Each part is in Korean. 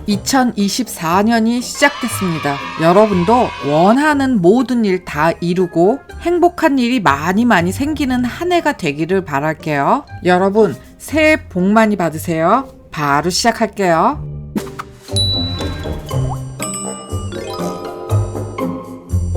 2024년이 시작됐습니다. 여러분도 원하는 모든 일 다 이루고 행복한 일이 많이 생기는 한 해가 되기를 바랄게요. 여러분, 새해 복 많이 받으세요. 바로 시작할게요.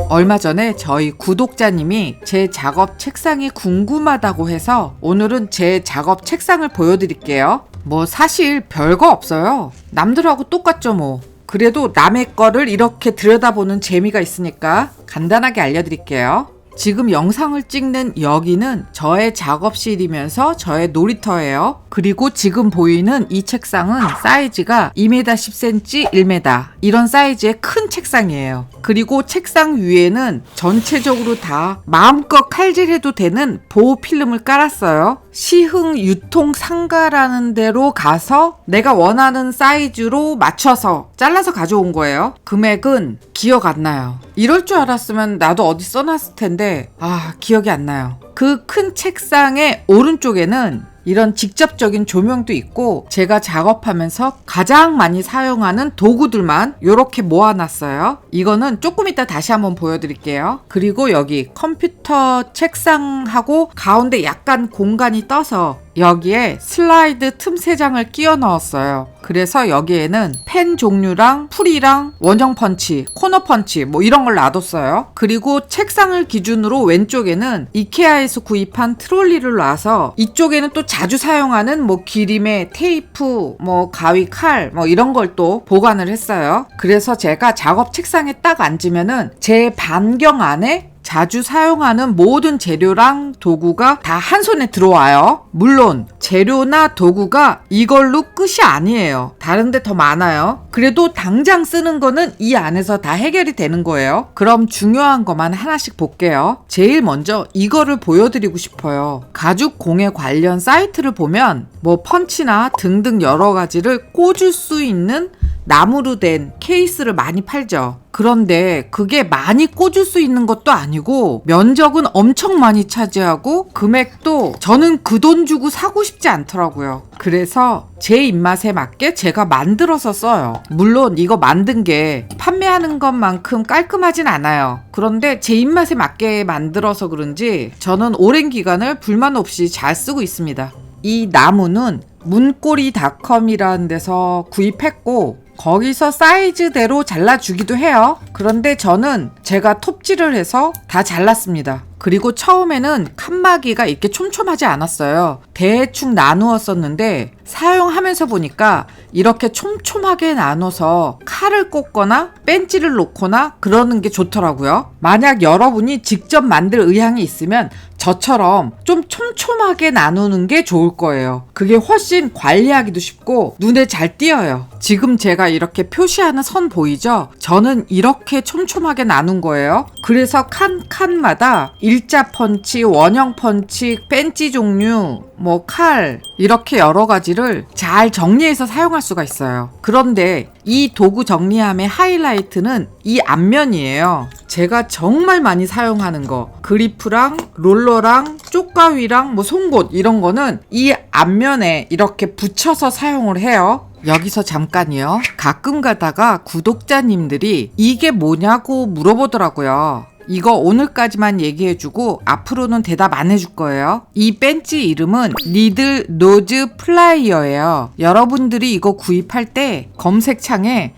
얼마 전에 저희 구독자님이 제 작업 책상이 궁금하다고 해서 오늘은 제 작업 책상을 보여드릴게요. 사실 별거 없어요. 남들하고 똑같죠 뭐. 그래도 남의 거를 이렇게 들여다보는 재미가 있으니까 간단하게 알려드릴게요. 지금 영상을 찍는 여기는 저의 작업실이면서 저의 놀이터예요. 그리고 지금 보이는 이 책상은 사이즈가 2m 10cm, 1m 이런 사이즈의 큰 책상이에요. 그리고 책상 위에는 전체적으로 다 마음껏 칼질해도 되는 보호 필름을 깔았어요. 시흥 유통 상가라는 데로 가서 내가 원하는 사이즈로 맞춰서 잘라서 가져온 거예요. 금액은 기억 안 나요. 이럴 줄 알았으면 나도 어디 써놨을 텐데 기억이 안 나요. 그 큰 책상의 오른쪽에는 이런 직접적인 조명도 있고 제가 작업하면서 가장 많이 사용하는 도구들만 이렇게 모아놨어요. 이거는 조금 이따 다시 한번 보여드릴게요. 그리고 여기 컴퓨터 책상하고 가운데 약간 공간이 떠서 여기에 슬라이드 틈새 장을 끼워 넣었어요. 그래서 여기에는 펜 종류랑 풀이랑 원형 펀치, 코너 펀치 이런 걸 놔뒀어요. 그리고 책상을 기준으로 왼쪽에는 이케아에서 구입한 트롤리를 놔서 이쪽에는 또 자주 사용하는 기림의 테이프, 가위, 칼 이런 걸 또 보관을 했어요. 그래서 제가 작업 책상에 딱 앉으면은 제 반경 안에 자주 사용하는 모든 재료랑 도구가 다 한 손에 들어와요. 물론 재료나 도구가 이걸로 끝이 아니에요. 다른 데 더 많아요. 그래도 당장 쓰는 거는 이 안에서 다 해결이 되는 거예요. 그럼 중요한 것만 하나씩 볼게요. 제일 먼저 이거를 보여드리고 싶어요. 가죽 공예 관련 사이트를 보면 펀치나 등등 여러 가지를 꽂을 수 있는 나무로 된 케이스를 많이 팔죠. 그런데 그게 많이 꽂을 수 있는 것도 아니고 면적은 엄청 많이 차지하고 금액도 저는 그 돈 주고 사고 싶지 않더라고요. 그래서 제 입맛에 맞게 제가 만들어서 써요. 물론 이거 만든 게 판매하는 것만큼 깔끔하진 않아요. 그런데 제 입맛에 맞게 만들어서 그런지 저는 오랜 기간을 불만 없이 잘 쓰고 있습니다. 이 나무는 문고리닷컴이라는 데서 구입했고 거기서 사이즈대로 잘라주기도 해요. 그런데 저는 제가 톱질을 해서 다 잘랐습니다. 그리고 처음에는 칸막이가 이렇게 촘촘하지 않았어요. 대충 나누었었는데 사용하면서 보니까 이렇게 촘촘하게 나눠서 칼을 꽂거나 벤치를 놓거나 그러는 게 좋더라고요. 만약 여러분이 직접 만들 의향이 있으면 저처럼 좀 촘촘하게 나누는 게 좋을 거예요. 그게 훨씬 관리하기도 쉽고 눈에 잘 띄어요. 지금 제가 이렇게 표시하는 선 보이죠? 저는 이렇게 촘촘하게 나눈 거예요. 그래서 칸마다 일자 펀치, 원형 펀치, 벤치 종류, 칼 이렇게 여러 가지를 잘 정리해서 사용할 수가 있어요. 그런데 이 도구 정리함의 하이라이트는 이 앞면이에요. 제가 정말 많이 사용하는 거 그리프랑 롤러랑 쪽가위랑 송곳 이런 거는 이 앞면에 이렇게 붙여서 사용을 해요. 여기서 잠깐이요. 가끔 가다가 구독자님들이 이게 뭐냐고 물어보더라고요. 이거 오늘까지만 얘기해주고 앞으로는 대답 안 해줄 거예요. 이 벤치 이름은 니들 노즈 플라이어예요. 여러분들이 이거 구입할 때 검색창에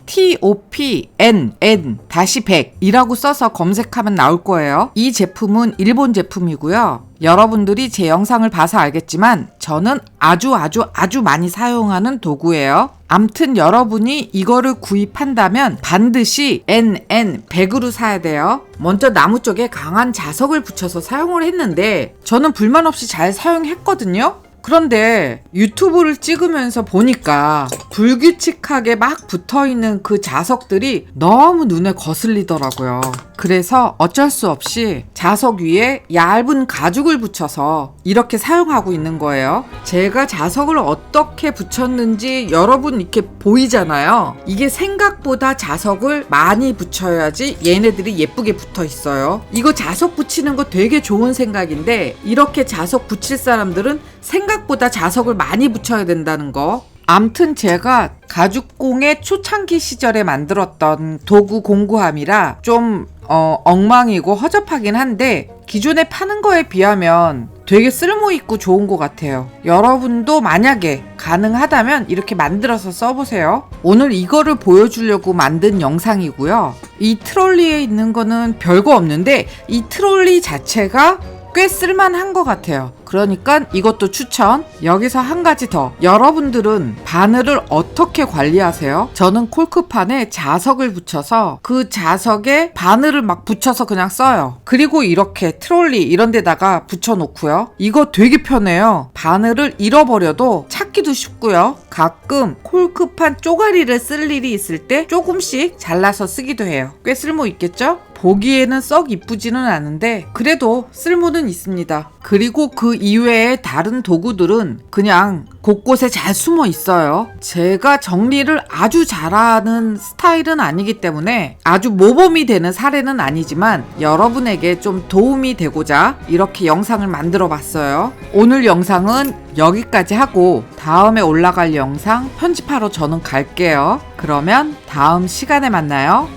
TOPN-100이라고 써서 검색하면 나올 거예요. 이 제품은 일본 제품이고요. 여러분들이 제 영상을 봐서 알겠지만 저는 아주 많이 사용하는 도구예요. 암튼 여러분이 이거를 구입한다면 반드시 NN100으로 사야 돼요. 먼저 나무 쪽에 강한 자석을 붙여서 사용을 했는데 저는 불만 없이 잘 사용했거든요. 그런데 유튜브를 찍으면서 보니까 불규칙하게 막 붙어있는 그 자석들이 너무 눈에 거슬리더라고요. 그래서 어쩔 수 없이 자석 위에 얇은 가죽을 붙여서 이렇게 사용하고 있는 거예요. 제가 자석을 어떻게 붙였는지 여러분 이렇게 보이잖아요. 이게 생각보다 자석을 많이 붙여야지 얘네들이 예쁘게 붙어 있어요. 이거 자석 붙이는 거 되게 좋은 생각인데 이렇게 자석 붙일 사람들은 생각보다 자석을 많이 붙여야 된다는 거 암튼 제가 가죽공예 초창기 시절에 만들었던 도구 공구함이라 좀 엉망이고 허접하긴 한데 기존에 파는 거에 비하면 되게 쓸모있고 좋은 것 같아요. 여러분도 만약에 가능하다면 이렇게 만들어서 써보세요. 오늘 이거를 보여주려고 만든 영상이고요. 이 트롤리에 있는 거는 별거 없는데 이 트롤리 자체가 꽤 쓸만한 것 같아요. 그러니까 이것도 추천. 여기서 한 가지 더. 여러분들은 바늘을 어떻게 관리하세요? 저는 콜크판에 자석을 붙여서 그 자석에 바늘을 막 붙여서 그냥 써요. 그리고 이렇게 트롤리 이런 데다가 붙여놓고요. 이거 되게 편해요. 바늘을 잃어버려도 찾기도 쉽고요. 가끔 콜크판 쪼가리를 쓸 일이 있을 때 조금씩 잘라서 쓰기도 해요. 꽤 쓸모 있겠죠? 보기에는 썩 이쁘지는 않은데 그래도 쓸모는 있습니다. 그리고 그 이외에 다른 도구들은 그냥 곳곳에 잘 숨어 있어요. 제가 정리를 아주 잘하는 스타일은 아니기 때문에 아주 모범이 되는 사례는 아니지만 여러분에게 좀 도움이 되고자 이렇게 영상을 만들어 봤어요. 오늘 영상은 여기까지 하고 다음에 올라갈 영상 편집하러 저는 갈게요. 그러면 다음 시간에 만나요.